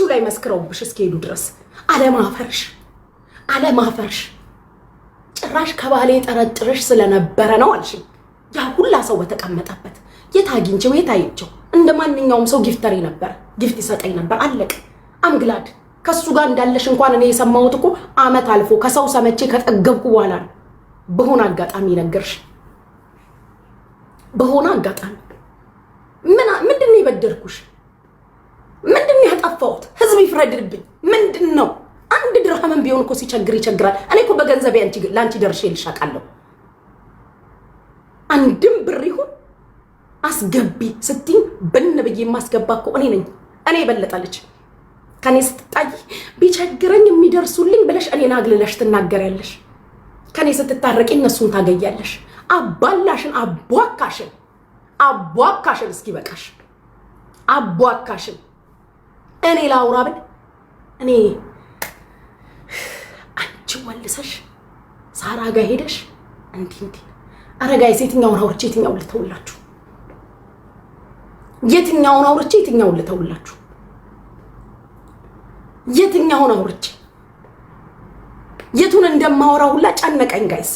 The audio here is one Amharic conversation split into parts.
ላይ መስክረውብሽ እስከሄዱ ድረስ አለማፈርሽ ጭራሽ ከባሌ ጠረጥርሽ ስለነበረ ነው አልሽኝ። ያ ሁላ ሰው በተቀመጠበት የት አግኝቼው የት አይቼው እንደ ማንኛውም ሰው ጊፍተሪ ነበር፣ ጊፍት ይሰጠኝ ነበር። አለቅ አምግላድ ከሱ ጋር እንዳለሽ እንኳን እኔ የሰማሁት እኮ አመት አልፎ ከሰው ሰመቼ ከጠገብኩ በኋላ ነው። በሆነ አጋጣሚ ነገርሽ፣ በሆነ አጋጣሚ ምንድን ነው የበደልኩሽ? ምንድን ነው ያጠፋሁት? ህዝብ ይፍረድብኝ። ምንድን ነው አንድ ድርሃምን ቢሆን እኮ ሲቸግር ይቸግራል። እኔ እኮ በገንዘቤ ላንቺ ደርሼ ልሻቃለሁ። አንድም ብር ይሁን አስገቢ ስትኝ ብን ብዬ የማስገባ እኮ እኔ ነኝ። እኔ የበለጠልች ከኔ ስትጣይ ቢቸግረኝ የሚደርሱልኝ ብለሽ እኔን አግልለሽ ትናገሪያለሽ። ከኔ ስትታረቂ እነሱን ታገያለሽ። አባላሽን አቧካሽን እስኪ በቃሽ። አቧካሽን እኔ ላውራ ብል እኔ አንቺ ወልሰሽ ሳራ ጋር ሄደሽ እንዴ አረጋይ የትኛውን አውርቼ የትኛውን ልተውላችሁ? የትኛውን አውርቼ የትኛውን ልተውላችሁ? የትኛውን አውርቼ የቱን እንደማወራ ሁላ ጨነቀኝ። ጋይስ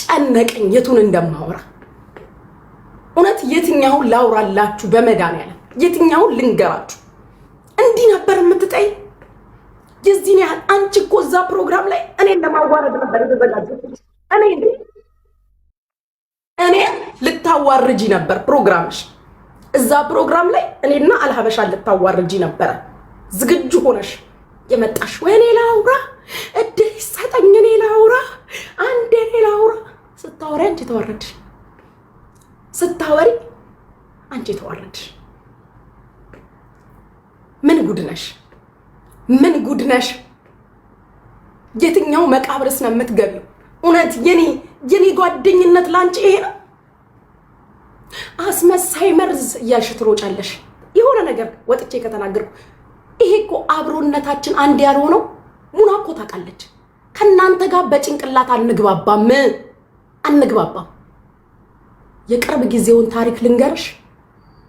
ጨነቀኝ የቱን እንደማወራ። እውነት የትኛውን ላውራላችሁ? በመድኃኒዓለም የትኛውን ልንገራችሁ? እንዲህ ነበር የምትጠይ? የዚህን ያህል አንቺ እኮ እዛ ፕሮግራም ላይ እኔን ለማዋረድ ነበር የተዘጋጀሁት። እኔ ልታዋርጂ ነበር ፕሮግራምሽ። እዛ ፕሮግራም ላይ እኔና አልሀበሻን ልታዋርጂ ነበረ ዝግጁ ሆነሽ የመጣሽ። ወይኔ ላውራ እድል ይሰጠኝ፣ እኔ ላውራ አንዴ፣ እኔ ላውራ። ስታወሪ አንቺ ተዋረድሽ፣ ስታወሪ አንቺ ተዋረድሽ። ምን ጉድ ነሽ? ምን ጉድ ነሽ? የትኛው መቃብርስ ነው የምትገቢው? እውነት የኔ ጓደኝነት ላንቺ ይሄ ነው? አስመሳይ መርዝ እያልሽ ትሮጫለሽ። የሆነ ነገር ወጥቼ ከተናገርኩ ይሄ እኮ አብሮነታችን አንድ ያልሆነው ሙና እኮ ታውቃለች። ከናንተ ጋር በጭንቅላት አንግባባም። የቅርብ ጊዜውን ታሪክ ልንገርሽ፣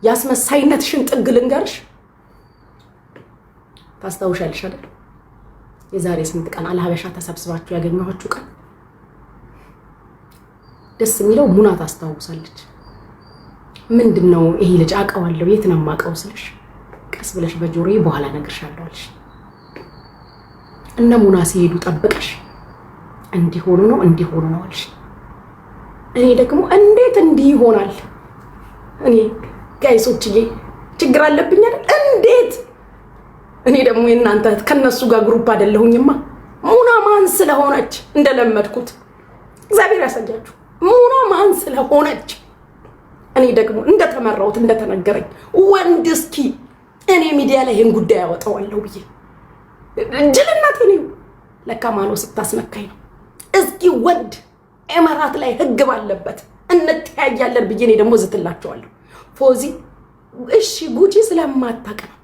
ያስመሳይነትሽን ጥግ ልንገርሽ። ታስታውሻለሽ አይደል? የዛሬ ስንት ቀን አልሀበሻ ተሰብስባችሁ ያገኘኋችሁ ቀን ደስ የሚለው ሙና ታስታውሳለች። ምንድነው ይሄ ልጅ አውቀዋለሁ፣ የት ነው የማውቀው ስልሽ ቀስ ብለሽ በጆሮዬ በኋላ እነግርሻለሁ አልሽ። እነ ሙና ሲሄዱ ጠብቀሽ እንዲሆኑ ነው አልሽ። እኔ ደግሞ እንዴት እንዲህ ይሆናል? እኔ ጋይሶችዬ ችግር አለብኝ አይደል? እንዴት እኔ ደግሞ የእናንተ ከነሱ ጋር ግሩፕ አይደለሁኝማ። ሙና ማን ስለሆነች እንደለመድኩት እግዚአብሔር ያሳያችሁ። ሙና ማን ስለሆነች እኔ ደግሞ እንደተመራሁት እንደተነገረኝ ወንድ እስኪ እኔ ሚዲያ ላይ ይሄን ጉዳይ ያወጣዋለሁ ብዬ ጅልናት ነው። ለካ ማኖ ስታስነካኝ ነው። እስኪ ወንድ ኤማራት ላይ ህግ ባለበት እንተያያለን ብዬ እኔ ደግሞ ዝትላቸዋለሁ። ፎዚ እሺ ጉቺ ስለማታውቅ ነው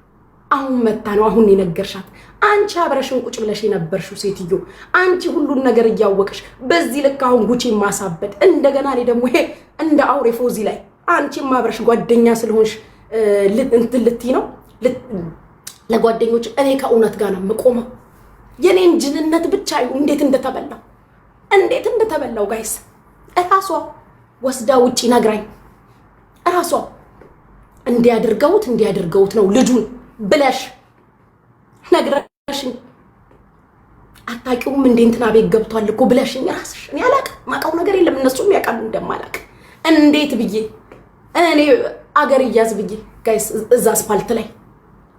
አሁን መታ ነው አሁን የነገርሻት። አንቺ አብረሽን ቁጭ ብለሽ የነበርሽው ሴትዮ አንቺ ሁሉን ነገር እያወቅሽ በዚህ ልክ አሁን ጉቺ ማሳበድ እንደገና እኔ ደግሞ ይሄ እንደ አውሬ ፎዚ ላይ አንቺ ማብረሽ ጓደኛ ስለሆንሽ ልትይ ነው ለጓደኞች። እኔ ከእውነት ጋር ነው የምቆመው። የኔን ጅንነት ብቻ ይሁን እንዴት እንደተበላው ጋይስ እራሷ ወስዳ ውጪ ነግራኝ እራሷ እንዲያደርገውት ነው ልጁን ብለሽ ነግረሽኝ አታውቂውም እንዴ እንትና ቤት ገብቷል እኮ ብለሽኝ ራስሽ። እኔ አላውቅም፣ ማውቀው ነገር የለም። እነሱም ያውቃሉ እንደማላውቅ። እንዴት ብዬ እኔ አገር እያዝ ብዬ ጋይስ እዛ አስፋልት ላይ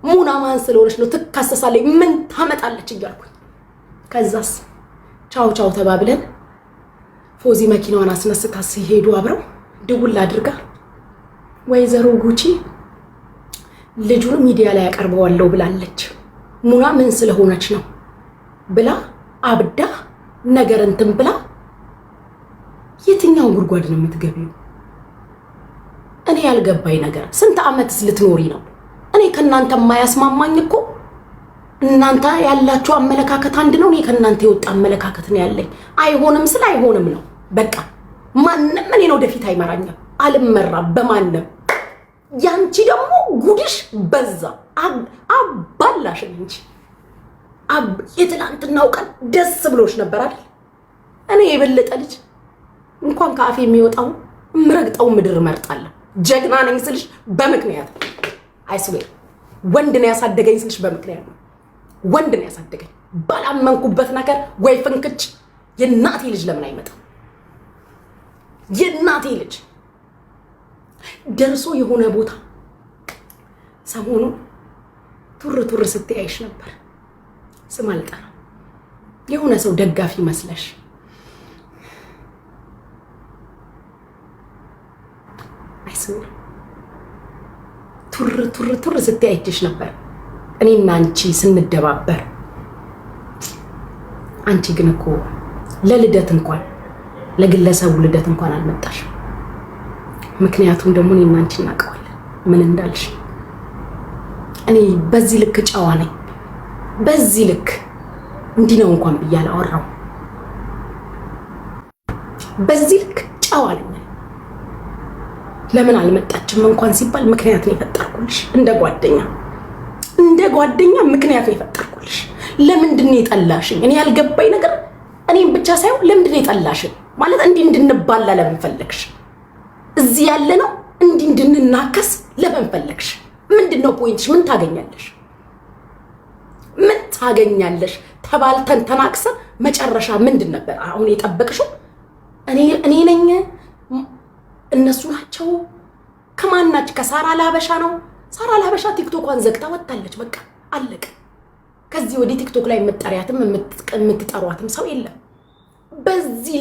ሙና ማን ስለሆነች ነው ትካሰሳለች፣ ምን ታመጣለች እያልኩኝ ከዛስ ቻው ተባብለን ፎዚ መኪናዋን አስነስታ ሲሄዱ አብረው ድውል አድርጋ ወይዘሮ ጉቺ ልጁን ሚዲያ ላይ ያቀርበዋለሁ ብላለች። ሙና ምን ስለሆነች ነው ብላ አብዳ ነገር እንትን ብላ የትኛው ጉድጓድ ነው የምትገቢው? እኔ ያልገባኝ ነገር ስንት ዓመትስ ልትኖሪ ነው? እኔ ከናንተ የማያስማማኝ እኮ እናንተ ያላችሁ አመለካከት አንድ ነው። እኔ ከናንተ የወጣ አመለካከት ነው ያለኝ። አይሆንም ስለ አይሆንም ነው በቃ። ማንንም እኔን ወደፊት አይመራኝም፣ አልመራም በማንም። ያንቺ ደግሞ ጉድሽ በዛ። አባላሽን እንጂ የትላንትናው ቀን ደስ ብሎሽ ነበር አይደል? እኔ የበለጠ ልጅ እንኳን ከአፌ የሚወጣው ምረግጠው ምድር መርጣለሁ። ጀግና ነኝ ስልሽ በምክንያት አይስዌር ወንድ ነው ያሳደገኝ ስልሽ በምክንያት ነው። ወንድ ነው ያሳደገኝ። ባላመንኩበት ነገር ወይ ፍንክች የናቴ ልጅ ለምን አይመጣም? የናቴ ልጅ ደርሶ የሆነ ቦታ ሰሞኑ ቱር ስትያይሽ ነበር። ስም አልጠራም። የሆነ ሰው ደጋፊ መስለሽ አይስዌር ቱር ስትያይሽ ነበር እኔና አንቺ ስንደባበር። አንቺ ግን እኮ ለልደት እንኳን ለግለሰቡ ልደት እንኳን አልመጣሽም። ምክንያቱም ደግሞ እኔና አንቺ እናውቀዋለን ምን እንዳልሽ። እኔ በዚህ ልክ ጨዋ ነኝ፣ በዚህ ልክ እንዲህ ነው እንኳን ብዬ አላወራሁም። በዚህ ልክ ጨዋ ነኝ። ለምን አልመጣችም እንኳን ሲባል ምክንያት ነው የፈጠርኩልሽ። እንደ ጓደኛ ምክንያት ነው የፈጠርኩልሽ። ለምንድን ነው የጠላሽኝ? እኔ ያልገባኝ ነገር እኔም ብቻ ሳይሆን ለምንድን ነው የጠላሽኝ? ማለት እንዲህ እንድንባላ ለምን ፈለግሽ? እዚህ ያለ ነው እንዲህ እንድንናከስ ለምን ፈለግሽ? ምንድነው ፖይንትሽ? ምን ታገኛለሽ? ተባልተን ተናክሰን መጨረሻ ምንድን ነበር አሁን የጠበቅሽው? እኔ ነኝ እነሱ ናቸው? ከማናች? ከሳራ ለሀበሻ ነው። ሳራ ለሀበሻ ቲክቶኳን ዘግታ ወጣለች። በቃ አለቀ። ከዚህ ወዲህ ቲክቶክ ላይ የምትጠሪያትም የምትጠሯትም ሰው የለም። በዚህ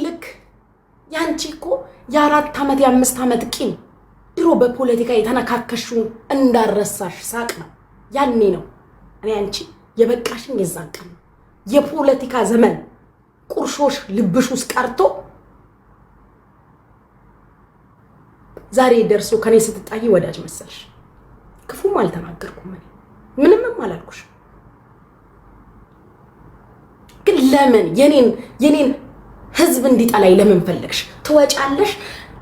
ልክ ያንቺ እኮ የ4 ዓመት የ5 ዓመት ቂም ድሮ በፖለቲካ የተነካከሽው እንዳረሳሽ ሳቅ ነው። ያኔ ነው እኔ አንቺ የበቃሽን የዛን ቀን ነው። የፖለቲካ ዘመን ቁርሾሽ ልብሽ ውስጥ ቀርቶ ዛሬ ደርሶ ከኔ ስትጣይ ወዳጅ መሰልሽ። ክፉም አልተናገርኩም፣ ምንምም አላልኩሽ። ግን ለምን የኔን ህዝብ እንዲጠላይ ለምን ፈለግሽ? ትወጫለሽ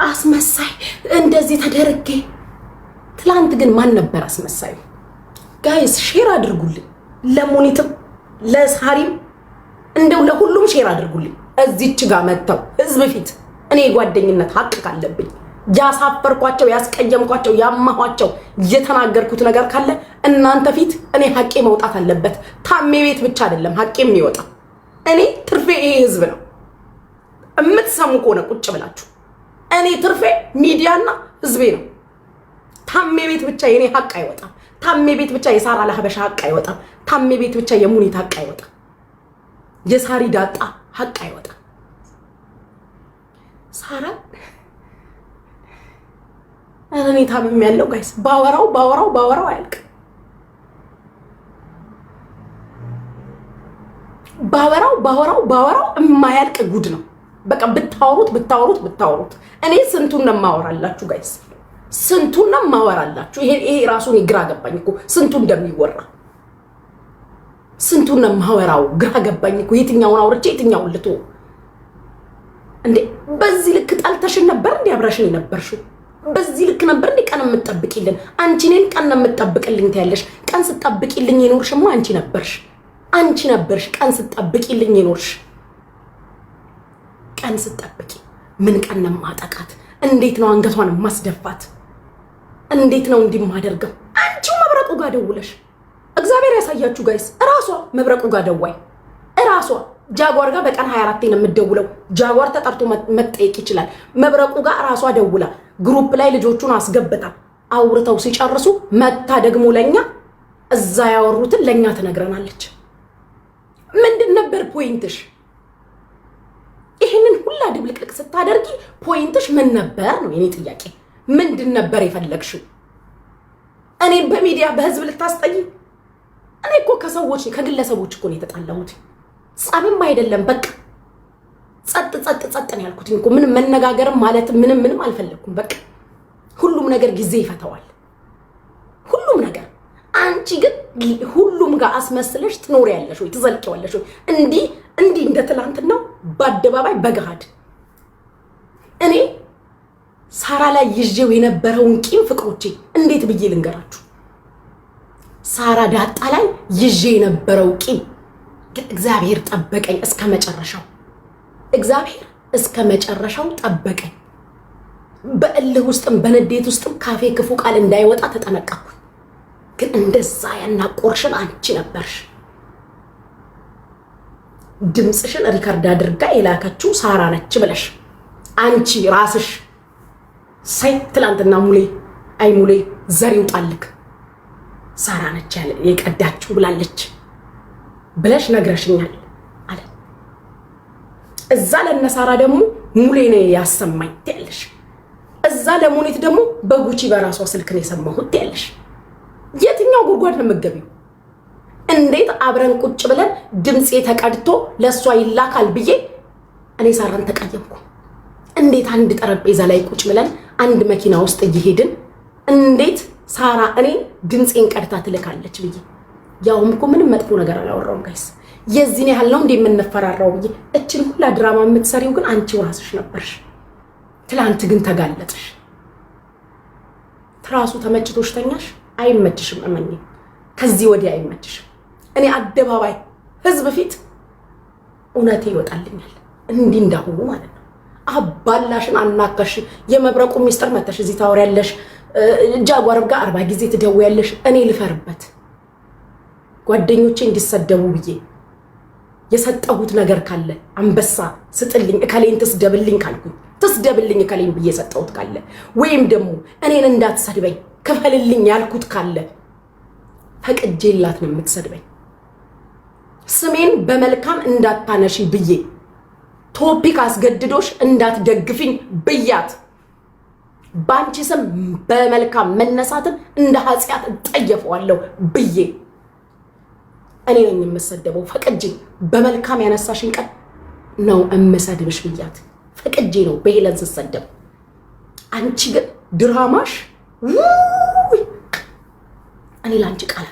አስመሳይ እንደዚህ ተደርጌ። ትላንት ግን ማን ነበር አስመሳዩ? ጋይስ ሼር አድርጉልኝ፣ ለሞኒትም ለሳሪም እንደው ለሁሉም ሼር አድርጉልኝ። እዚች ጋር መተው ህዝብ ፊት እኔ ጓደኝነት ሀቅ ካለብኝ ያሳፈርኳቸው ያስቀየምኳቸው ያማኋቸው የተናገርኩት ነገር ካለ እናንተ ፊት እኔ ሀቄ መውጣት አለበት። ታሜ ቤት ብቻ አይደለም ሀቄ የሚወጣ። እኔ ትርፌ ይሄ ህዝብ ነው። የምትሰሙ ከሆነ ቁጭ ብላችሁ እኔ ትርፌ ሚዲያና ህዝቤ ነው። ታሜ ቤት ብቻ የኔ ሀቅ አይወጣም። ታሜ ቤት ብቻ የሳራ ለሀበሻ ሀቅ አይወጣም። ታሜ ቤት ብቻ የሙኒት ሀቅ አይወጣም። የሳሪ ዳጣ ሀቅ አይወጣም። ሳራ እኔ ታምም ያለው ጋይስ ባወራው አያልቅ። ባወራው የማያልቅ ጉድ ነው። በቃ ብታወሩት እኔ ስንቱን ነው የማወራላችሁ ጋይስ፣ ስንቱን ነው የማወራላችሁ። ይሄ ራሱን ግራ ገባኝ እኮ ስንቱ እንደሚወራ ስንቱን ነው የማወራው። ግራ ገባኝ እኮ የትኛውን አውርቼ የትኛውን ልቶ እንዴ። በዚህ ልክ ጠልተሽን ነበር እንዴ አብራሽን የነበርሽው? በዚህ ልክ ነበር እንዴ ቀን የምትጠብቂልን? አንቺ ነን ቀን የምትጠብቅልኝ ትያለሽ። ቀን ስትጠብቂልኝ የኖርሽማ አንቺ ነበርሽ ቀን ስትጠብቂልኝ የኖርሽ። ቀን ስትጠብቂ ምን ቀን ነው ማጠቃት? እንዴት ነው አንገቷን ማስደፋት? እንዴት ነው እንዲማደርገው? አንቺው መብረቁ ጋር ደውለሽ እግዚአብሔር ያሳያችሁ ጋይስ። እራሷ መብረቁ ጋር ደዋይ እራሷ ጃጓር ጋር በቀን 24 ነው የምትደውለው። ጃጓር ተጠርቶ መጠየቅ ይችላል። መብረቁ ጋር እራሷ ደውላ ግሩፕ ላይ ልጆቹን አስገብታ አውርተው ሲጨርሱ መታ ደግሞ ለኛ እዛ ያወሩትን ለኛ ትነግረናለች። ምንድን ነበር ፖይንትሽ? ይሄንን ሁላ ድብልቅልቅ ስታደርጊ ፖይንትሽ ምን ነበር ነው የኔ ጥያቄ። ምንድን ነበር የፈለግሽው? እኔ በሚዲያ በህዝብ ልታስጠይ? እኔ እኮ ከሰዎች ከግለሰቦች እኮ ነው የተጣላሁት። ጻብም አይደለም በቃ ጸጥ ነው ያልኩት እኮ። ምንም መነጋገርም ማለት ምንም አልፈለኩም። በቃ ሁሉም ነገር ጊዜ ይፈታዋል። ሁሉም ነገር። አንቺ ግን ሁሉም ጋር አስመስለሽ ትኖሪያለሽ ወይ ትዘልቂዋለሽ ወይ? እንዲህ እንደ ትላንትናው በአደባባይ በገሃድ እኔ ሳራ ላይ ይዤው የነበረውን ቂም ፍቅሮቼ እንዴት ብዬ ልንገራችሁ? ሳራ ዳጣ ላይ ይዤ የነበረው ቂም ግን እግዚአብሔር ጠበቀኝ እስከ መጨረሻው። እግዚአብሔር እስከ መጨረሻው ጠበቀኝ። በእልህ ውስጥም በንዴት ውስጥም ካፌ ክፉ ቃል እንዳይወጣ ተጠነቀቅኩ። ግን እንደዛ ያናቆርሽን አንቺ ነበርሽ። ድምፅሽን ሪከርድ አድርጋ የላከችው ሳራ ነች ብለሽ አንቺ ራስሽ ሳይ ትላንትና ሙሌ አይ ሙሌ ዘር ይውጣልክ ሳራ ነች ያለ የቀዳችሁ ብላለች ብለሽ ነግረሽኛል አለ። እዛ ለነሳራ ደግሞ ሙሌ ነው ያሰማኝ ትያለሽ። እዛ ለሙኒት ደግሞ በጉቺ በራሷ ስልክ ነው የሰማሁት ትያለሽ። የትኛው ጉድጓድ ነው የምትገቢው? እንዴት አብረን ቁጭ ብለን ድምጼ ተቀድቶ ለሷ ይላካል ብዬ እኔ ሳራን ተቀየምኩ? እንዴት አንድ ጠረጴዛ ላይ ቁጭ ብለን አንድ መኪና ውስጥ እየሄድን እንዴት ሳራ እኔ ድምጼን ቀድታ ትልካለች ብዬ? ያውም እኮ ምንም መጥፎ ነገር አላወራውም ጋይስ። የዚህን ያህል ነው እንዴ የምንፈራራው ብዬ። እችን ሁላ ድራማ የምትሰሪው ግን አንቺው ራስሽ ነበርሽ። ትላንት ግን ተጋለጥሽ። ትራሱ ተመችቶሽ ተኛሽ። አይመችሽም፣ እመኝ። ከዚህ ወዲያ አይመችሽም። እኔ አደባባይ ህዝብ ፊት እውነቴ ይወጣልኛል። እንዲህ እንዳሁኑ ማለት ነው። አባላሽን አናከሽ። የመብረቁ ሚስጥር መተሽ እዚህ ታወሪያለሽ። ጃጓርብ ጋር 40 ጊዜ ትደውያለሽ። እኔ ልፈርበት ጓደኞቼ እንዲሰደቡ ብዬ የሰጠሁት ነገር ካለ አንበሳ ስጥልኝ እከሌን ትስደብልኝ ካልኩኝ ትስደብልኝ እከሌን ብዬ የሰጠሁት ካለ ወይም ደግሞ እኔን እንዳትሰድበኝ ክፈልልኝ ያልኩት ካለ ፈቅጄላት ነው የምትሰድበኝ። ስሜን በመልካም እንዳታነሺ ብዬ ቶፒክ አስገድዶሽ እንዳትደግፊኝ ብያት ባንቺ ስም በመልካም መነሳትን እንደ ኃጢአት እጠየፈዋለሁ ብዬ እኔ ነኝ የምሰደበው። ፈቅጄ በመልካም ያነሳሽን ቀን ነው እምሰድብሽ ብያት ፈቅጄ ነው በሄለን ስሰደብ። አንቺ ግን ድራማሽ እኔ ላንቺ ቃል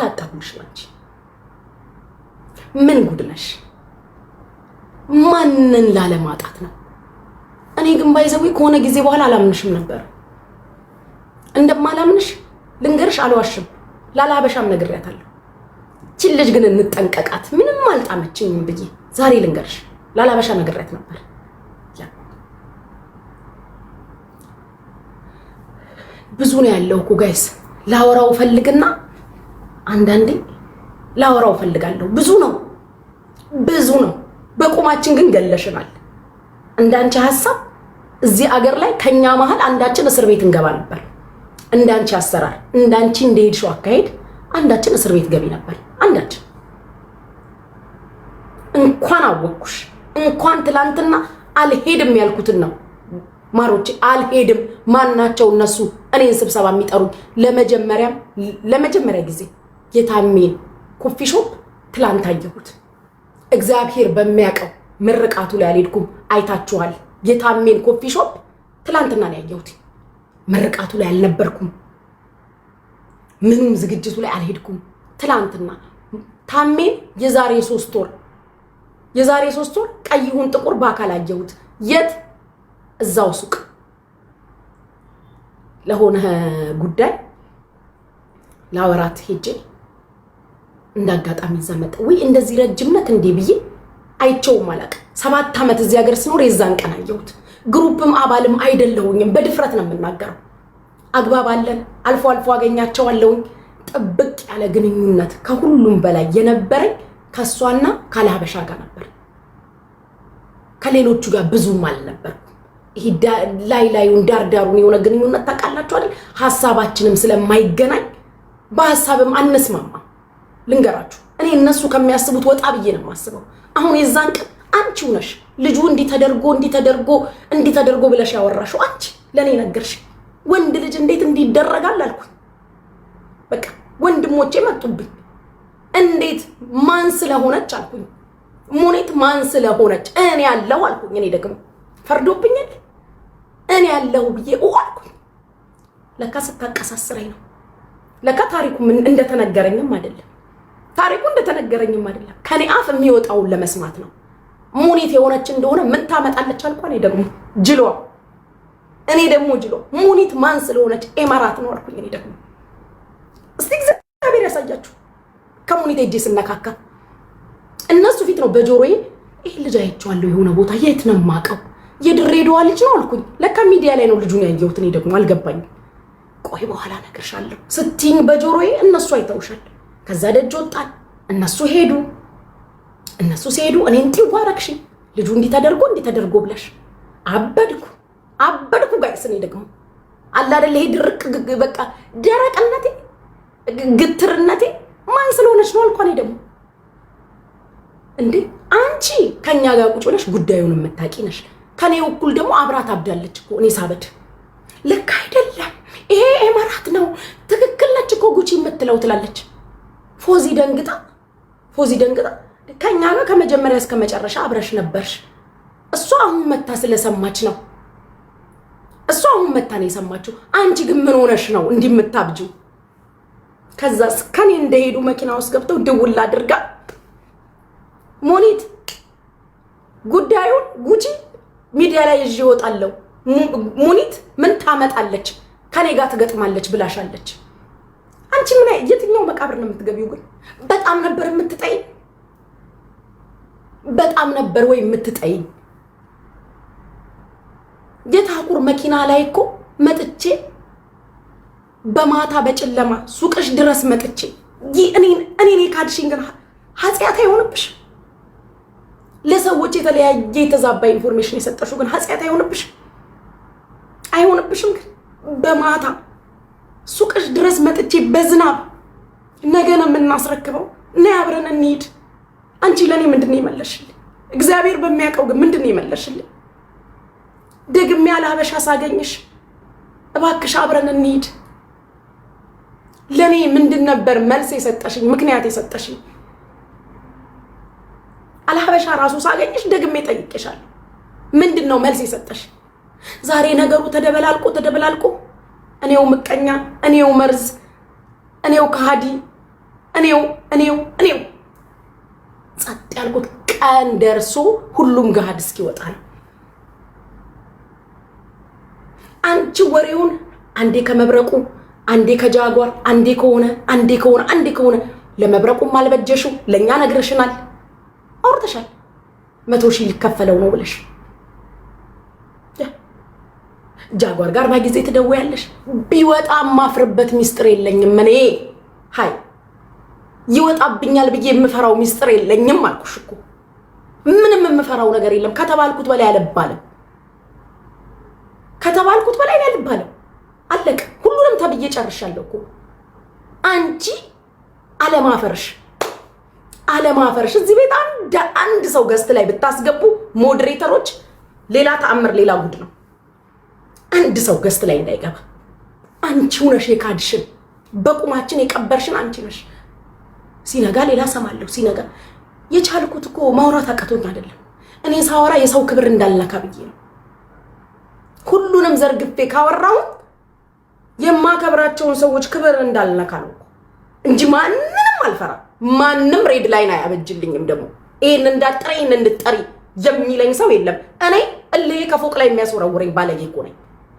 አጣሁልሽ ላንቺ። ምን ጉድ ነሽ? ማንን ላለማጣት ነው? እኔ ግን ባይዘው ከሆነ ጊዜ በኋላ አላምንሽም ነበር። እንደማላምንሽ ልንገርሽ፣ አልዋሽም። ላላበሻም ነግሬያታለሁ። እቺ ልጅ ግን እንጠንቀቃት፣ ምንም አልጣመችኝም ብዬ ዛሬ ልንገርሽ፣ ላላበሻ ነግሬያት ነበር። ብዙ ነው ያለው እኮ ጋይስ። ላወራው ፈልግና አንዳንዴ ላወራው ፈልጋለሁ። ብዙ ነው። በቁማችን ግን ገለሽናል። እንዳንቺ ሐሳብ እዚህ አገር ላይ ከኛ መሃል አንዳችን እስር ቤት እንገባ ነበር። እንዳንቺ አሰራር፣ እንዳንቺ እንደሄድሽው አካሄድ አንዳችን እስር ቤት ገቢ ነበር። አንዳችን እንኳን አወኩሽ፣ እንኳን ትላንትና አልሄድም ያልኩትን ነው ማሮቼ፣ አልሄድም። ማናቸው እነሱ እኔን ስብሰባ የሚጠሩኝ? ለመጀመሪያ ጊዜ የታሜን ኮፊ ሾፕ ትላንት አየሁት። እግዚአብሔር በሚያውቀው ምርቃቱ ላይ አልሄድኩም። አይታችኋል። የታሜን ኮፊ ሾፕ ትላንትና ነው ያየሁት። ምርቃቱ ላይ አልነበርኩም። ምንም ዝግጅቱ ላይ አልሄድኩም። ትላንትና ታሜን የዛሬ 3 ወር ቀይሁን ጥቁር በአካል አየሁት። የት? እዛው ሱቅ ለሆነ ጉዳይ ላወራት ሄጄ እንዳጋጣሚ ዘመጣ። ወይ እንደዚህ ረጅምነት እንዴ ብዬ አይቼውም አላውቅም። 7 ዓመት እዚህ ሀገር ስኖር የዛን ቀን አየሁት። ግሩፕም አባልም አይደለሁኝም። በድፍረት ነው የምናገረው። አግባብ አለን። አልፎ አገኛቸዋለሁኝ። ጥብቅ ያለ ግንኙነት ከሁሉም በላይ የነበረኝ ከሷና ካለሀበሻ ጋር ነበር። ከሌሎቹ ጋር ብዙም አልነበርኩም። ይሄ ላዩን ዳርዳሩን የሆነ ግንኙነት ታውቃላችሁ አይደል? ሐሳባችንም ስለማይገናኝ በሐሳብም አንስማማ። ልንገራችሁ፣ እኔ እነሱ ከሚያስቡት ወጣ ብዬ ነው የማስበው። አሁን የዛን ቀን አንቺው ነሽ ልጁ እንዲተደርጎ ብለሽ ያወራሽው አንቺ ለኔ ነገርሽ። ወንድ ልጅ እንዴት እንዲደረጋል አልኩኝ። በቃ ወንድሞቼ መጡብኝ። እንዴት ማን ስለሆነች አልኩኝ። ሙኒት ማን ስለሆነች እኔ ያለው አልኩኝ። እኔ ደግሞ ፈርዶብኛል። እኔ ያለው ብዬ አልኩኝ። ለካ ስታቀሳስረኝ ነው። ለካ ታሪኩ እንደተነገረኝም አይደለም። ከኔ አፍ የሚወጣውን ለመስማት ነው። ሙኒት የሆነች እንደሆነ ምን ታመጣለች አልኳን ደግሞ ጅሎ እኔ ደግሞ ጅሎ ሙኒት ማን ስለሆነች ኤማራት ነው አልኩኝ እኔ ደግሞ እስቲ እግዚአብሔር ያሳያችሁ ከሙኒት እጄ ስነካካ እነሱ ፊት ነው በጆሮዬ ይሄ ልጅ አይቼዋለሁ የሆነ ቦታ የት ነው የማውቀው የድሬዳዋ ልጅ ነው አልኩኝ ለካ ሚዲያ ላይ ነው ልጁን ያየሁት እኔ ደግሞ አልገባኝም ቆይ በኋላ ነገርሻለሁ ስትኝ በጆሮዬ እነሱ አይተውሻል ከዛ ደጅ ወጣን እነሱ ሲሄዱ እኔን ትዋረክሽ ልጁ እንዲተደርጎ ብለሽ አበድኩ ጋይስ እኔ ደግሞ አላ አይደል ይሄ ድርቅ በቃ ደረቅነቴ ግትርነቴ ማን ስለሆነች ነው አልኳኔ ደግሞ እንዴ አንቺ ከኛ ጋር ቁጭ ብለሽ ጉዳዩን የምታቂ ነሽ ከኔ እኩል ደግሞ አብራት አብዳለች እኮ እኔ ሳበድ ለካ አይደለም ይሄ ኤማራት ነው ትክክል ነች እኮ ጉቺ የምትለው ትላለች ፎዚ ደንግጣ ከኛ ጋር ከመጀመሪያ እስከ መጨረሻ አብረሽ ነበርሽ እሷ አሁን መታ ስለሰማች ነው እሷ አሁን መታ ነው የሰማችው አንቺ ግን ምን ሆነሽ ነው እንዲምታብጁ ከዛስ ከኔ እንደሄዱ መኪና ውስጥ ገብተው ድውል አድርጋ ሙኒት ጉዳዩን ጉቺ ሚዲያ ላይ ይዤ እወጣለሁ ሙኒት ምን ታመጣለች ከኔ ጋር ትገጥማለች ብላሻለች አንቺ ምን የትኛው መቃብር ነው የምትገቢው ግን በጣም ነበር ወይ የምትጠይ የታቁር መኪና ላይ እኮ መጥቼ በማታ በጨለማ ሱቅሽ ድረስ መጥቼ እኔ ካድሽኝ ግን ኃጢአት አይሆንብሽ ለሰዎች የተለያየ የተዛባ ኢንፎርሜሽን የሰጠሽው ግን ኃጢአት አይሆንብሽም ግን በማታ ሱቅሽ ድረስ መጥቼ በዝናብ ነገ ነው የምናስረክበው ነይ አብረን እንሂድ አንቺ ለኔ ምንድነው ይመለሽልኝ እግዚአብሔር በሚያውቀው ግን ምንድነው ይመለሽልኝ ደግሜ ያለሀበሻ ሳገኝሽ እባክሽ አብረን እንሂድ ለኔ ምንድን ነበር መልስ የሰጠሽኝ ምክንያት የሰጠሽኝ አለሀበሻ ራሱ ሳገኝሽ ደግሜ ጠይቄሻለሁ ምንድነው መልስ የሰጠሽ ዛሬ ነገሩ ተደበላልቆ እኔው ምቀኛ እኔው መርዝ እኔው ከሃዲ እኔው ጸጥ ያልኩት ቀን ደርሶ ሁሉም ገሃድ እስኪወጣ ነው አንቺ ወሬውን አንዴ ከመብረቁ አንዴ ከጃጓር አንዴ ከሆነ ለመብረቁም አልበጀሽው ለኛ ነግረሽናል አውርተሻል 100,000 ሊከፈለው ነው ብለሽ ጃጓር ጋር ባጊዜ ትደውያለሽ ቢወጣ ማፍርበት ሚስጥር የለኝም እኔ ሃይ ይወጣብኛል ብዬ የምፈራው ሚስጥር የለኝም አልኩሽ እኮ ምንም የምፈራው ነገር የለም ከተባልኩት በላይ አልባለም አለቀ ሁሉንም ተብዬ ጨርሻለሁ እኮ አንቺ አለማፈርሽ እዚህ ቤት አንድ ሰው ገስት ላይ ብታስገቡ ሞዴሬተሮች ሌላ ተአምር ሌላ ጉድ ነው አንድ ሰው ገስት ላይ እንዳይገባ አንቺ ነሽ የካድሽን በቁማችን የቀበርሽን አንቺ ነሽ ሲነጋ ሌላ ሰማለሁ ሲነጋ የቻልኩት እኮ ማውራት አቀቶኝ አይደለም እኔ ሳወራ የሰው ክብር እንዳልነካ ብዬ ነው ሁሉንም ዘርግፌ ካወራው የማከብራቸውን ሰዎች ክብር እንዳልነካ ነው እንጂ ማንንም አልፈራ ማንንም ሬድ ላይን አያበጅልኝም ደግሞ ይሄን እንዳጠረ ይሄን እንድጠሪ የሚለኝ ሰው የለም እኔ እልህ ከፎቅ ላይ የሚያስወረውረኝ ባለጌ እኮ ነኝ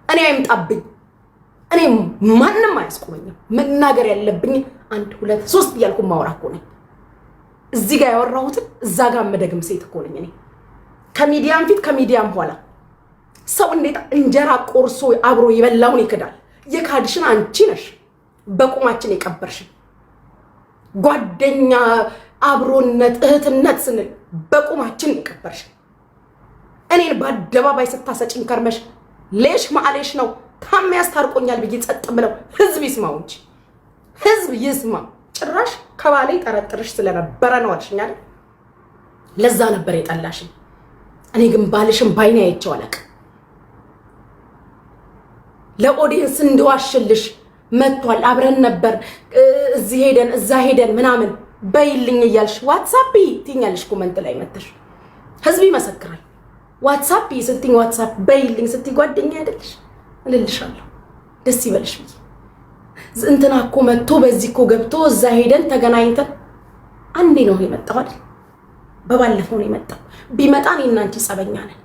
እኔ አይምጣብኝ እኔ ማንንም አያስቆመኝም መናገር ያለብኝ 1 2 3 እያልኩ ማውራ እኮ ነኝ እዚህ ጋር ያወራሁት እዛ ጋር መደግም ሴት እኮ ነኝ እኔ ከሚዲያም ፊት ከሚዲያም ኋላ ሰው እንዴት እንጀራ ቆርሶ አብሮ ይበላውን ይከዳል የካድሽን አንቺ ነሽ በቁማችን የቀበርሽ ጓደኛ አብሮነት እህትነት ስንል በቁማችን የቀበርሽ እኔን በአደባባይ ስታሰጭን ከርመሽ ሌሽ ማለሽ ነው ታም ያስታርቆኛል ብዬ ጸጥ ብለው ህዝብ ይስማው እንጂ ህዝብ ይስማ ጭራሽ ከባሌ ጠረጥርሽ ስለነበረ ነው አልሽኛል ለዛ ነበር የጠላሽ እኔ ግን ባልሽን ባይኔ አይቼው አለቅ ለኦዲየንስ እንደዋሽልሽ መጥቷል አብረን ነበር እዚህ ሄደን እዛ ሄደን ምናምን በይልኝ እያልሽ ዋትስአፕ ትኛለሽ ኮሜንት ላይ መተሽ ህዝብ ይመሰክራል ዋትስአፕ ስትኝ ዋትስአፕ በይልኝ ስትይ ጓደኛ አይደልሽ እልልሻለሁ ደስ ይበልሽ ብዬ እንትና እኮ መጥቶ በዚህ እኮ ገብቶ እዛ ሄደን ተገናኝተን አንዴ ነው የመጣው አይደል በባለፈው ነው የመጣው። ቢመጣ እኔና አንቺ ጸበኛ ነን።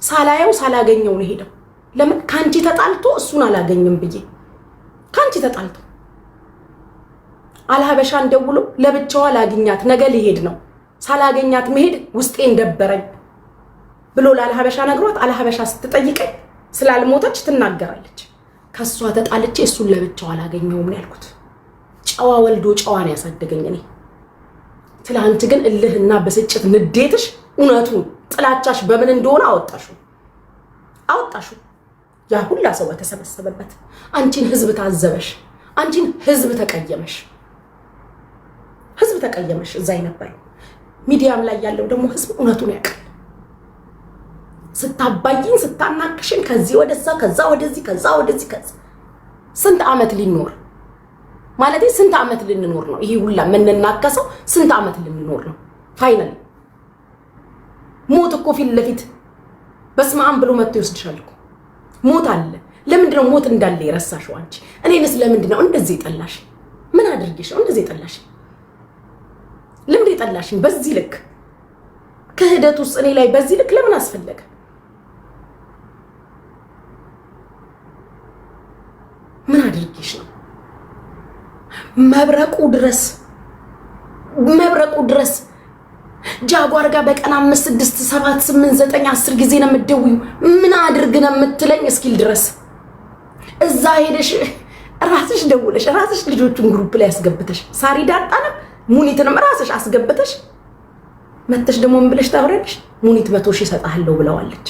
ሳላየው ሳላገኘው ነው ሄደው። ለምን ካንቺ ተጣልቶ እሱን አላገኝም ብዬ ካንቺ ተጣልቶ አልሀበሻን ደውሎ ለብቻዋ ላግኛት ነገ ሊሄድ ነው ሳላገኛት መሄድ ውስጤን ደበረኝ ብሎ ለአልሀበሻ ነግሯት አልሀበሻ ስትጠይቀኝ ስላልሞተች ትናገራለች። ከሷ ተጣልቼ እሱን ለብቻው አላገኘውም ነው ያልኩት። ጨዋ ወልዶ ጨዋን ያሳደገኝ እኔ። ትላንት ግን እልህና በስጭት ንዴትሽ እውነቱን ጥላቻሽ በምን እንደሆነ አወጣሹ። ያ ሁላ ሰው በተሰበሰበበት አንቺን ህዝብ ታዘበሽ፣ አንቺን ህዝብ ተቀየመሽ። እዛ የነበረው ሚዲያም ላይ ያለው ደግሞ ህዝብ እውነቱን ያውቃል። ስታባይኝ ስታናክሽን ከዚህ ወደዛ ከዛ ወደዚህ ከዛ ወደዚህ ስንት ዓመት ሊኖር ማለት ስንት ዓመት ልንኖር ነው? ይሄ ሁላ ምንናከሰው ስንት ዓመት ልንኖር ነው? ፋይናሊ ሞት እኮ ፊት ለፊት በስመ አብ ብሎ መጥቶ ይወስድሻል እኮ ሞት አለ። ለምንድን ነው ሞት እንዳለ የረሳሽው አንቺ? እኔንስ ለምንድን ነው እንደዚህ ጠላሽ? ምን አድርጌሽ ነው እንደዚህ ጠላሽ? ለምን ይጠላሽኝ በዚህ ልክ? ክህደት ውስጥ እኔ ላይ በዚህ ልክ ለምን አስፈለገ? ምን አድርጌሽ ነው? መብረቁ ድረስ ጃጓር ጋር በቀን 5 6 7 8 9 10 ጊዜ ነው የምትደውይው። ምን አድርግ ነው የምትለኝ እስኪል ድረስ እዛ ሄደሽ ራስሽ ደውለሽ ራስሽ ልጆቹን ግሩፕ ላይ ያስገብተሽ ሳሪ ዳጣንም ሙኒትንም ራስሽ አስገብተሽ መተሽ ደግሞ ምን ብለሽ ታወራለሽ? ሙኒት 100 ሺህ ሰጣለሁ ብለዋለች።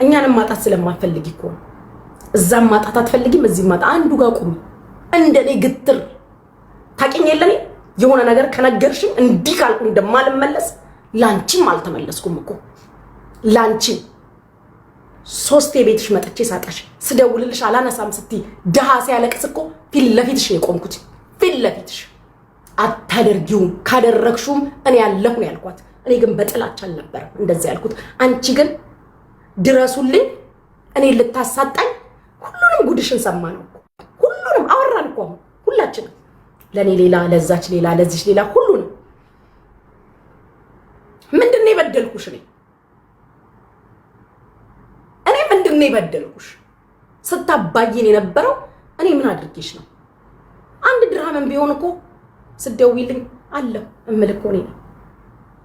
እኛንም ማጣት ስለማትፈልጊ እኮ እዛም ማጣት አትፈልጊም፣ እዚህም ማጣት አንዱ ጋር ቁሚ። እንደኔ ግትር ታቂኝ የለኔ የሆነ ነገር ከነገርሽኝ እንዲህ ካልኩ እንደማልመለስ ላንቺም አልተመለስኩም እኮ ላንቺም 3 የቤትሽ መጥቼ ሳጣሽ ስደውልልሽ አላነሳም ስትይ ደሃ ሲያለቅስ እኮ ፊት ለፊትሽ ነው የቆምኩት። ፊት ለፊትሽ አታደርጊውም፣ ካደረግሽውም እኔ ያለሁ ነው ያልኳት። እኔ ግን በጥላቻ አልነበረም እንደዛ ያልኩት። አንቺ ግን ድረሱልኝ እኔ ልታሳጣኝ ሁሉንም ጉድሽን ሰማነው እኮ ሁሉንም አወራን እኮ ሁላችንም። ለኔ ሌላ ለዛች ሌላ ለዚች ሌላ ሁሉንም ምንድነው የበደልኩሽ? እኔ ምንድነው የበደልኩሽ? ስታባይን የነበረው እኔ ምን አድርጌሽ ነው? አንድ ድርሃምን ቢሆን እኮ ስደውይልኝ አለው እምልኮ እኔ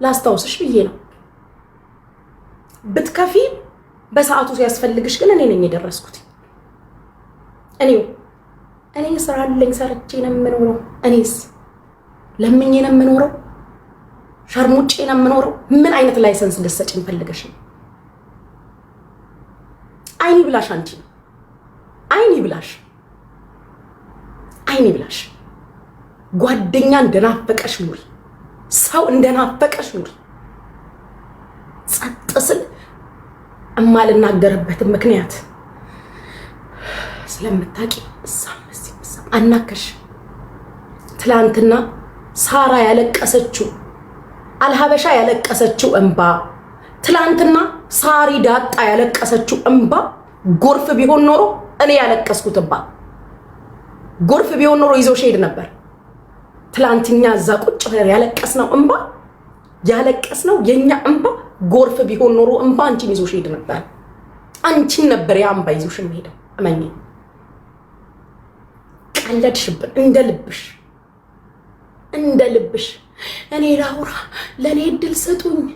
ላስታውስሽ ብዬ ነው። ብትከፊ በሰዓቱ ሲያስፈልግሽ ግን እኔ ነኝ የደረስኩት። እኔ ስራ አለኝ ሰርቼ ነው የምኖረው። እኔስ ለምኜ ነው የምኖረው? ሸርሙጬ ነው የምኖረው? ምን አይነት ላይሰንስ ልትሰጪኝ ፈልገሽ ነው? አይኒ ብላሽ አንቺ አይኒ ብላሽ ጓደኛ እንደናፈቀሽ ኑሪ፣ ሰው እንደናፈቀሽ ኑሪ። ጸጥ ስል እማልናገርበት ምክንያት ስለምታቂ እሳም አናከሽ። ትላንትና ሳራ ያለቀሰችው አልሀበሻ ያለቀሰችው እንባ፣ ትላንትና ሳሪ ዳጣ ያለቀሰችው እንባ ጎርፍ ቢሆን ኖሮ እኔ ያለቀስኩት እንባ ጎርፍ ቢሆን ኖሮ ይዞሽ ሄድ ነበር። ትላንትኛ እዛ ቁጭ ብለን ያለቀስነው እንባ ያለቀስነው የኛ እንባ ጎርፍ ቢሆን ኖሮ እንባ አንቺን ይዞሽ ሄድ ነበር። አንቺን ነበር ያ እንባ ይዞሽ ሄደው። እመኚ። ቀለድሽብን እንደ ልብሽ። እኔ ላውራ፣ ለኔ እድል ስጡኝ።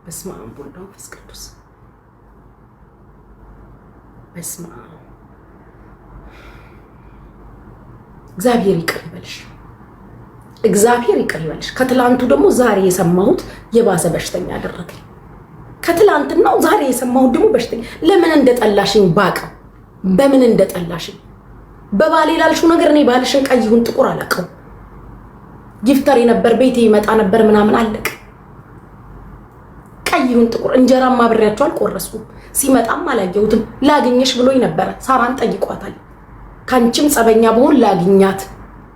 በስመ አብ ወወልድ ወመንፈስ ቅዱስ። በስመ አብ። እግዚአብሔር ይቅር ይበልሽ። ከትላንቱ ደግሞ ዛሬ የሰማሁት የባሰ በሽተኛ አደረገኝ። ከትላንትናው ዛሬ የሰማሁት ደግሞ በሽተኛ። ለምን እንደጠላሽኝ ባቀው በምን እንደጠላሽኝ በባሌ ላልሽው ነገር እኔ ባልሽን ቀይ ይሁን ጥቁር አላውቅም። ጊፍተር ነበር ቤቴ ይመጣ ነበር ምናምን አለቅ። ቀይ ይሁን ጥቁር እንጀራም አብሬያቸው አልቆረስኩም። ሲመጣም አላየሁትም። ላግኝሽ ብሎኝ ነበር። ሳራን ጠይቋታል። ካንቺም ጸበኛ በሆን ላግኛት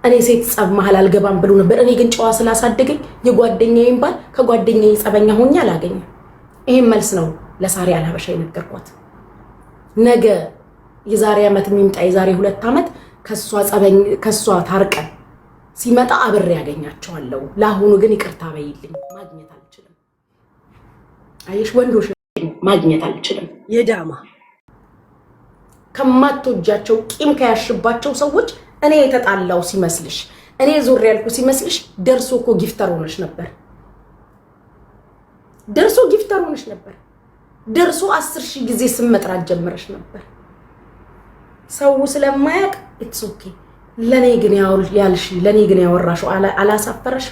እኔ ሴት ጸብ መሃል አልገባም ብሎ ነበር። እኔ ግን ጨዋ ስላሳደገኝ የጓደኛዬን ባል ከጓደኛዬ ጸበኛ ሆኜ አላገኘም። ይሄን መልስ ነው ለሳሪ አልሀበሻ የነገርኳት። ነገ የዛሬ ዓመት የሚምጣ የዛሬ 2 ዓመት ከሷ ታርቀን ሲመጣ አብሬ ያገኛቸዋለሁ። ለአሁኑ ግን ይቅርታ በይልኝ፣ ማግኘት አልችልም። አየሽ ወንዶች ማግኘት አልችልም። የዳማ ከማትወጃቸው ቂም ከያሽባቸው ሰዎች እኔ የተጣላው ሲመስልሽ፣ እኔ ዞር ያልኩ ሲመስልሽ ደርሶ እኮ ጊፍተር ሆነሽ ነበር። ደርሶ ጊፍተር ሆነሽ ነበር። ደርሶ 10,000 ጊዜ ስም መጥራት ጀምረሽ ነበር። ሰው ስለማያውቅ ኢትስ ኦኬ። ለኔ ግን ያልሽ ለኔ ግን ያወራሽው አላሳፈረሽ?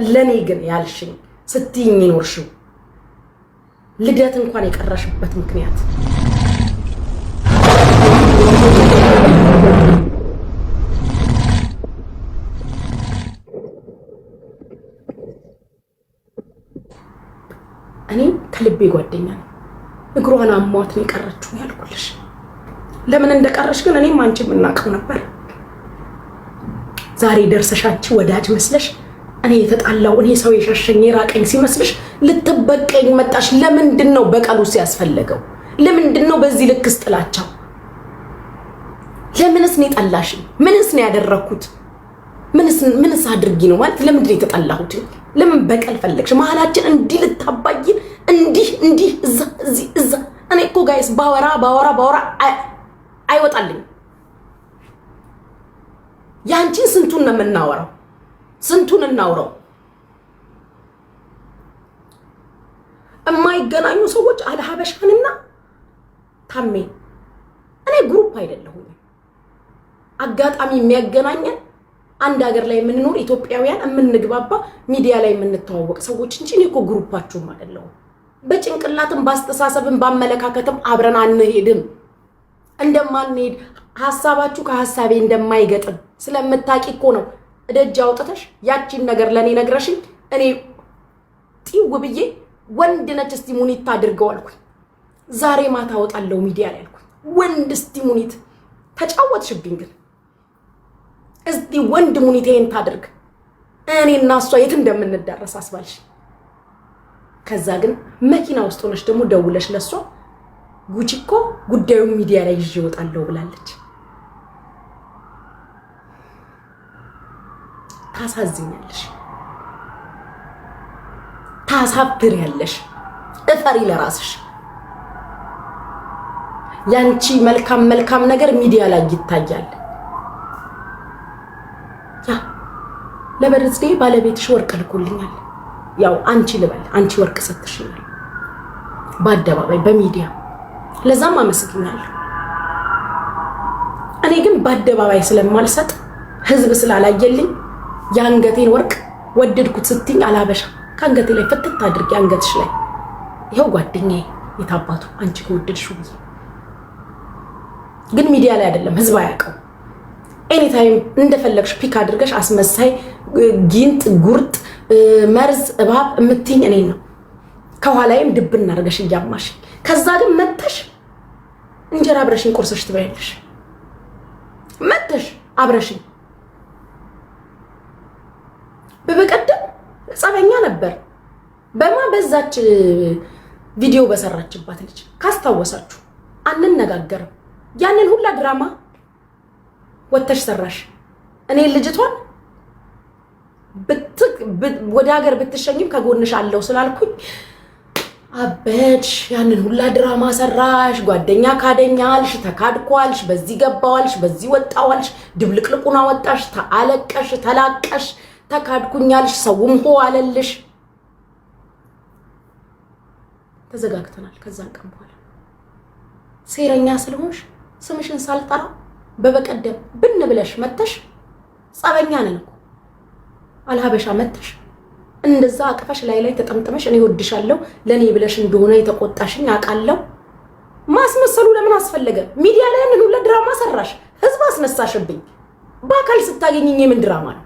ለኔ ግን ያልሽኝ ስትይኝ ይኖርሽው ልደት እንኳን የቀረሽበት ምክንያት እኔ ከልቤ ጓደኛ ነው። እግሯን አሟት ነው የቀረችው ያልኩልሽ። ለምን እንደቀረሽ ግን እኔም አንቺም እናውቀው ነበር። ዛሬ ደርሰሻች ወዳጅ መስለሽ እኔ የተጣላው እኔ ሰው የሸሸኝ የራቀኝ ሲመስልሽ ልትበቀኝ መጣሽ። ለምንድን ነው በቀሉ ሲያስፈልገው? ለምንድን ነው በዚህ ልክስ ጥላቻው? ለምንስ ነው ጠላሽኝ? ምንስ ነው ያደረኩት? ምንስ አድርጊ ነው ማለት? ለምንድን ነው የተጣላሁት? ለምን በቀል ፈለግሽ? መሀላችን እንዲህ ልታባይን እንዲህ እዛ እኔ እኮ ጋይስ ባወራ አይወጣልኝ። ያንቺን ስንቱን ነው የምናወራው? ስንቱን እናውራው? የማይገናኙ ሰዎች አልሀበሻንና ታሜ እኔ ግሩፕ አይደለሁም። አጋጣሚ የሚያገናኘን አንድ ሀገር ላይ የምንኖር ኢትዮጵያውያን የምንግባባ ሚዲያ ላይ የምንተዋወቅ ሰዎች እንጂ እኔ እኮ ግሩፓችሁም አይደለሁም። በጭንቅላትም ባስተሳሰብም ባመለካከትም አብረን አንሄድም። እንደማንሄድ ሐሳባችሁ ከሐሳቤ እንደማይገጥም ስለምታቂ እኮ ነው እደጅ አውጥተሽ ያቺን ነገር ለኔ ነግረሽኝ እኔ ጢው ብዬ ወንድ ነች እስቲ ሙኒት አድርገው አልኩኝ። ዛሬ ማታ ወጣለው ሚዲያ ላይ አልኩኝ ወንድ እስቲ ሙኒት ተጫወትሽብኝ። ግን እስቲ ወንድ ሙኒቴን ታድርግ እኔና እሷ የት እንደምንዳረስ አስባልሽ። ከዛ ግን መኪና ውስጥ ሆነሽ ደግሞ ደውለሽ ለሷ ጉቺ እኮ ጉዳዩን ሚዲያ ላይ ይዤ እወጣለሁ ብላለች። ታሳዝኛለሽ፣ ታሳፍሪያለሽ። እፈሪ ለራስሽ። ያንቺ መልካም ነገር ሚዲያ ላይ ይታያል። ያ ለበርዝዴ ባለቤትሽ ወርቅ ልኮልኛል። ያው አንቺ ልበል አንቺ ወርቅ ሰጥሽኛል በአደባባይ በሚዲያ ለዛም አመስግኛለሁ። እኔ ግን በአደባባይ ስለማልሰጥ ህዝብ ስላላየልኝ ያንገቴን ወርቅ ወደድኩት ስትኝ አላበሻ ካንገቴ ላይ ፍትት አድርጌ አንገትሽ ላይ ይሄው ጓደኛዬ የታባቱ አንቺ ከወደድሽው ግን ሚዲያ ላይ አይደለም ህዝብ አያውቀው። ኤኒ ታይም እንደፈለግሽ ፒክ አድርገሽ አስመሳይ ጊንጥ ጉርጥ መርዝ እባብ እምትይኝ እኔ ነው። ከኋላዬም ድብና አድርገሽ እያማሽ ከዛ ግን መተሽ እንጀራ አብረሽኝ ቁርስሽ ትበያለሽ። መተሽ አብረሽኝ በበቀደም ጸበኛ ነበር በዛች ቪዲዮ በሰራችባት ልጅ ካስታወሳችሁ አንነጋገርም። ያንን ሁላ ድራማ ወተሽ ሰራሽ። እኔ ልጅቷን ወደ ሀገር ብትሸኝም ከጎንሽ አለው ስላልኩኝ አበድሽ። ያንን ሁላ ድራማ ሰራሽ። ጓደኛ ካደኛልሽ፣ ተካድኳልሽ፣ በዚህ ገባዋልሽ፣ በዚህ ወጣዋልሽ፣ ድብልቅልቁና ወጣሽ፣ ተአለቀሽ፣ ተላቀሽ፣ ተካድኩኛልሽ፣ ሰውም ሆ አለልሽ። ተዘጋግተናል። ከዛን ቀን በኋላ ሴረኛ ስለሆንሽ ስምሽን ሳልጠራ በበቀደም ብን ብለሽ መተሽ ጸበኛ ነን እኮ አልሀበሻ መተሽ እንደዛ አቅፈሽ ላይ ተጠምጥመሽ እኔ ወድሻለሁ ለኔ ብለሽ እንደሆነ የተቆጣሽኝ አቃለው። ማስመሰሉ ለምን አስፈለገ? ሚዲያ ላይ ያንን ሁሉ ድራማ ሰራሽ፣ ህዝብ አስነሳሽብኝ። በአካል ስታገኝኝ የምን ድራማ ነው?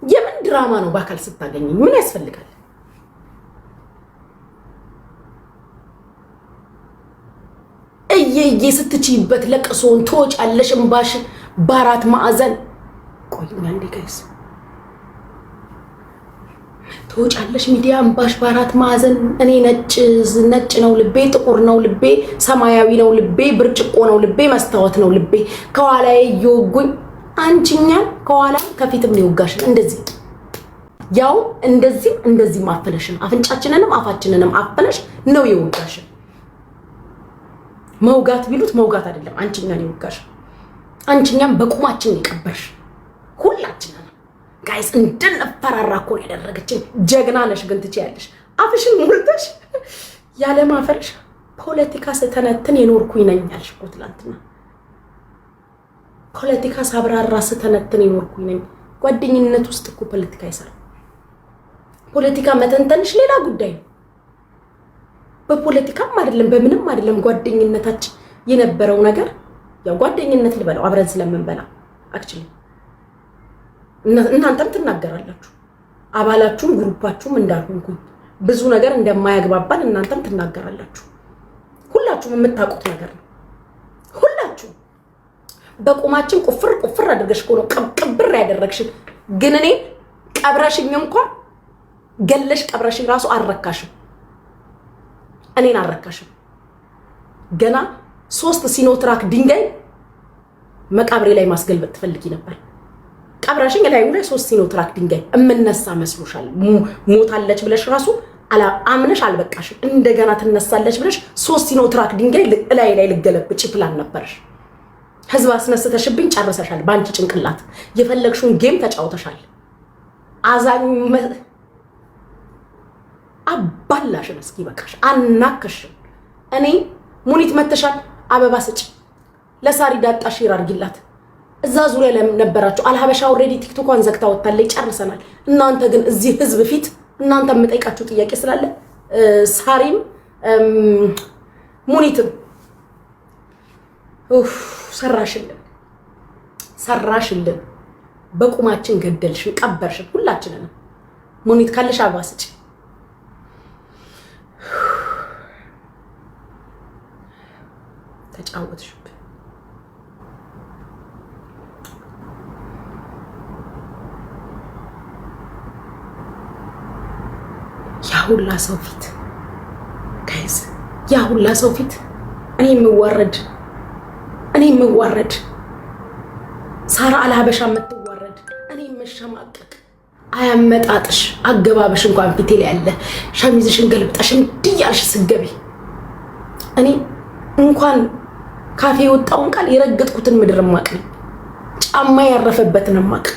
የምን ድራማ ነው? በአካል ስታገኝኝ ምን ያስፈልጋል? እየየ ስትችይበት ለቅሶን ትወጫለሽ እንባሽ በአራት ማዕዘን። ቆይኛ እንዴ ጋይስ ትወጫለሽ ሚዲያ እምባሽ በአራት ማዕዘን እኔ ነጭ ነው ልቤ ጥቁር ነው ልቤ ሰማያዊ ነው ልቤ ብርጭቆ ነው ልቤ መስታወት ነው ልቤ ከኋላዬ እየወጉኝ አንቺኛን ከኋላ ከፊትም ነው ይወጋሽን እንደዚህ ያው እንደዚህ ማፈለሽን አፍንጫችንንም አፋችንንም አፈለሽ ነው ይወጋሽን መውጋት ቢሉት መውጋት አይደለም አንቺኛን ይወጋሽ አንቺኛን በቁማችን ይቀበርሽ ሁላችንን ጋይስ እንደነፈራራ እኮ ያደረገችን ጀግና ነሽ ግን ትችያለሽ አፍሽን ሞልተሽ ያለ ማፈርሽ ፖለቲካ ስተነትን የኖርኩኝ ነኝ ያልሽ እኮ ትላንትና ፖለቲካ ሳብራራ ስተነትን የኖርኩኝ ነኝ ጓደኝነት ውስጥ እኮ ፖለቲካ ይሰራ ፖለቲካ መተንተንሽ ሌላ ጉዳይ ነው በፖለቲካም አይደለም በምንም አይደለም ጓደኝነታችን የነበረው ነገር ያው ጓደኝነት ልበለው አብረን ስለምንበላ አክቹሊ እናንተም ትናገራላችሁ አባላችሁም ግሩፓችሁም እንዳልሆንኩኝ ብዙ ነገር እንደማያግባባን እናንተም ትናገራላችሁ ሁላችሁም የምታውቁት ነገር ነው ሁላችሁ በቁማችን ቁፍር አድርገሽ ቆሎ ቅብር ያደረግሽ ግን እኔ ቀብረሽኝ እንኳን ገለሽ ቀብረሽኝ ራሱ አረካሽም እኔን አረካሽም ገና 3 ሲኖትራክ ድንጋይ መቃብሬ ላይ ማስገልበጥ ትፈልጊ ነበር ቀብረሽኝ ላይ 3 ሲኖትራክ ድንጋይ እምነሳ መስሎሻል ሞታለች ብለሽ ራሱ አምነሽ አልበቃሽም እንደገና ትነሳለች ብለሽ 3 ሲኖትራክ ድንጋይ ላይ ልገለብጭ ፕላን ነበርሽ ህዝብ አስነስተሽብኝ ጨርሰሻል ባንቺ ጭንቅላት የፈለግሽውን ጌም ተጫውተሻል አዛኝ አባላሽን እስኪ በቃሽ አናከሽ እኔ ሙኒት መተሻል አበባ ስጭ ለሳሪ ዳጣ ሼር አርጊላት እዛ ዙሪያ ለነበራችሁ አልሀበሻ ኦሬዲ ቲክቶኳን ዘግታ ወጣለች ጨርሰናል እናንተ ግን እዚህ ህዝብ ፊት እናንተ የምጠይቃችሁ ጥያቄ ስላለ ሳሪም ሙኒትም ሰራሽልን በቁማችን ገደልሽን ቀበርሽን ሁላችንንም ሙኒት ካለሽ አበባ ስጭ ተጫወትሽብን ያሁላ ሰው ፊት ጋይስ ያሁላ ሰው ፊት እኔ የምዋረድ ሳራ አልሀበሻ የምትዋረድ እኔ መሸማቀቅ አያመጣጥሽ አገባብሽ እንኳን ፊቴ ላይ ያለ ሸሚዝሽን ገልብጠሽ እንዲያልሽ ስገቢ እኔ እንኳን ካፌ ወጣውን ቃል የረገጥኩትን ምድር ማቅ ጫማ ያረፈበትን ማቅ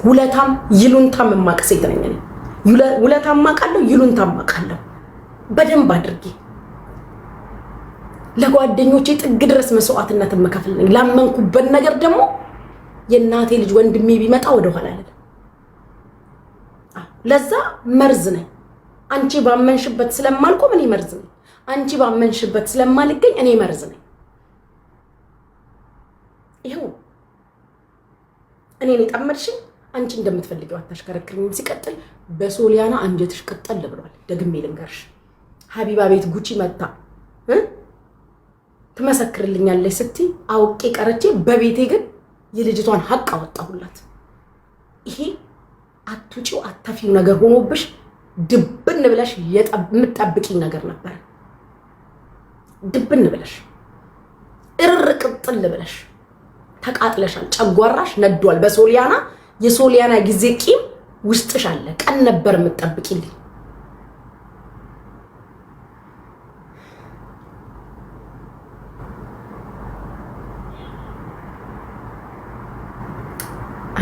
ውለታም ይሉንታም ማቅ ሴት ነኝ እኔ ውለታም ማቃለሁ ይሉንታም ማቃለሁ በደንብ አድርጌ ለጓደኞቼ ጥግ ድረስ መስዋዕትነት መከፈል ነኝ ላመንኩበት ነገር ደግሞ የእናቴ ልጅ ወንድሜ ቢመጣ ወደ ኋላ አይደለም ለዛ መርዝ ነኝ አንቺ ባመንሽበት ስለማልቆም እኔ መርዝ ነኝ አንቺ ባመንሽበት ስለማልገኝ እኔ መርዝ ነኝ ይሄው እኔ ጠመድሽኝ አንቺ እንደምትፈልጊው አታሽከረክሪኝ ሲቀጥል በሶሊያና አንጀትሽ ቀጠል ብሏል ደግሜ ልንገርሽ ሀቢባ ቤት ጉቺ መጣ ትመሰክርልኛለች ስትይ አውቄ ቀረቼ በቤቴ ግን የልጅቷን ሀቅ አወጣሁላት ይሄ አትውጪው አታፊው ነገር ሆኖብሽ ድብን ብለሽ የምትጠብቂኝ ነገር ነበር ድብን ብለሽ ቅጥል ብለሽ ተቃጥለሻል ጨጓራሽ ነዷል በሶሊያና የሶሊያና ጊዜ ቂም ውስጥሽ አለ ቀን ነበር የምትጠብቂልኝ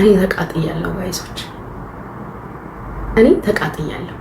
እኔ ተቃጥያለሁ ጋይሶች እኔ ተቃጥያለሁ